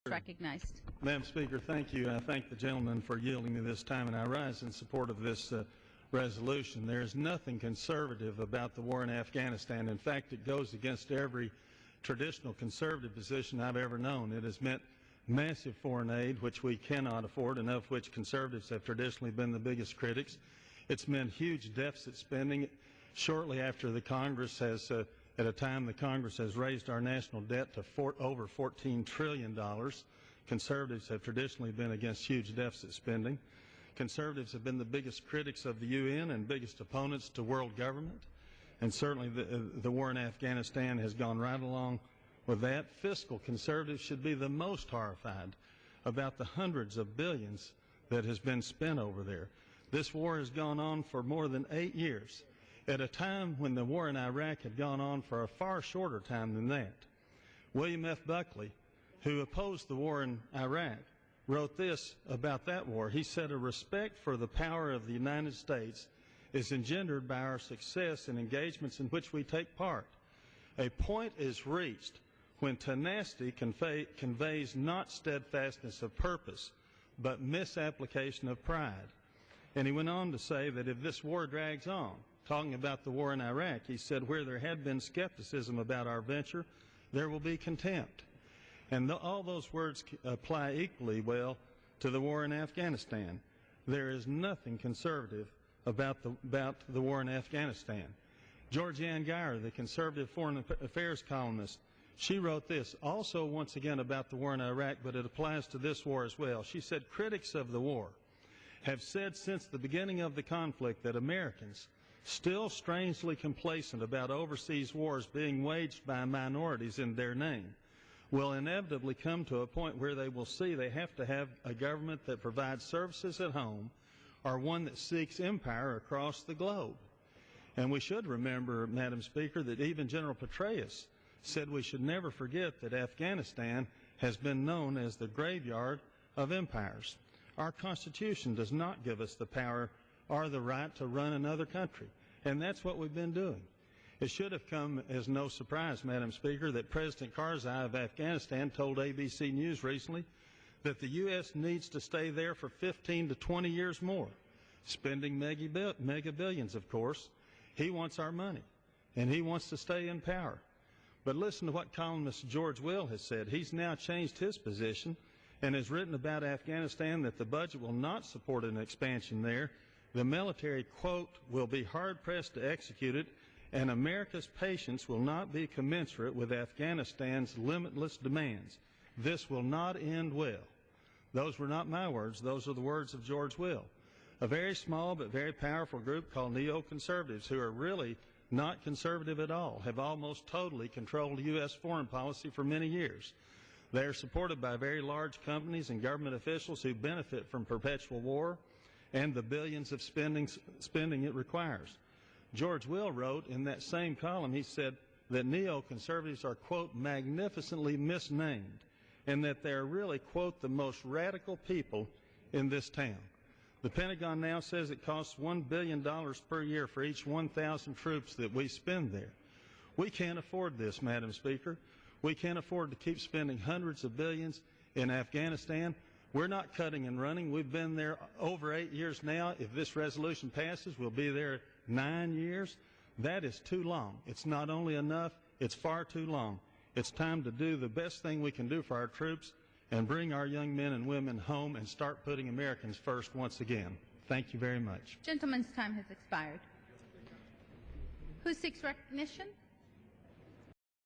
Recognized. Madam Speaker, thank you. I thank the gentleman for yielding me this time, and I rise in support of this resolution. There is nothing conservative about the war in Afghanistan. In fact, it goes against every traditional conservative position I've ever known. It has meant massive foreign aid, which we cannot afford, and of which conservatives have traditionally been the biggest critics. It's meant huge deficit spending shortly after the Congress has at a time the Congress has raised our national debt to over $14 trillion. Conservatives have traditionally been against huge deficit spending. Conservatives have been the biggest critics of the UN and biggest opponents to world government. And certainly the war in Afghanistan has gone right along with that. Fiscal conservatives should be the most horrified about the hundreds of billions that has been spent over there. This war has gone on for more than 8 years, at a time when the war in Iraq had gone on for a far shorter time than that. William F. Buckley, who opposed the war in Iraq, wrote this about that war. He said, "A respect for the power of the United States is engendered by our success in engagements in which we take part. A point is reached when tenacity conveys not steadfastness of purpose, but misapplication of pride." And he went on to say that if this war drags on, talking about the war in Iraq, he said, "Where there had been skepticism about our venture, there will be contempt." And all those words apply equally well to the war in Afghanistan. There is nothing conservative about the war in Afghanistan. Georgianne Geyer, the conservative foreign affairs columnist, she wrote this also once again about the war in Iraq, but it applies to this war as well. She said, "Critics of the war have said since the beginning of the conflict that Americans, still strangely complacent about overseas wars being waged by minorities in their name, will inevitably come to a point where they will see they have to have a government that provides services at home or one that seeks empire across the globe." And we should remember, Madam Speaker, that even General Petraeus said we should never forget that Afghanistan has been known as the graveyard of empires. Our Constitution does not give us the power or the right to run another country, and that's what we've been doing. It should have come as no surprise, Madam Speaker, that President Karzai of Afghanistan told ABC News recently that the U.S. needs to stay there for 15 to 20 years more, spending mega billions, of course. He wants our money, and he wants to stay in power. But listen to what columnist George Will has said. He's now changed his position and has written about Afghanistan that the budget will not support an expansion there. The military, quote, "will be hard-pressed to execute it, and America's patience will not be commensurate with Afghanistan's limitless demands. This will not end well." Those were not my words. Those are the words of George Will. A very small but very powerful group called neoconservatives, who are really not conservative at all, have almost totally controlled U.S. foreign policy for many years. They are supported by very large companies and government officials who benefit from perpetual war and the billions of spending it requires. George Will wrote in that same column, he said that neoconservatives are, quote, "magnificently misnamed," and that they are really, quote, "the most radical people in this town." The Pentagon now says it costs $1 billion per year for each 1,000 troops that we spend there. We can't afford this, Madam Speaker. We can't afford to keep spending hundreds of billions in Afghanistan. We're not cutting and running. We've been there over 8 years now. If this resolution passes, we'll be there 9 years. That is too long. It's not only enough, it's far too long. It's time to do the best thing we can do for our troops and bring our young men and women home and start putting Americans first once again. Thank you very much. Gentleman's time has expired. Who seeks recognition?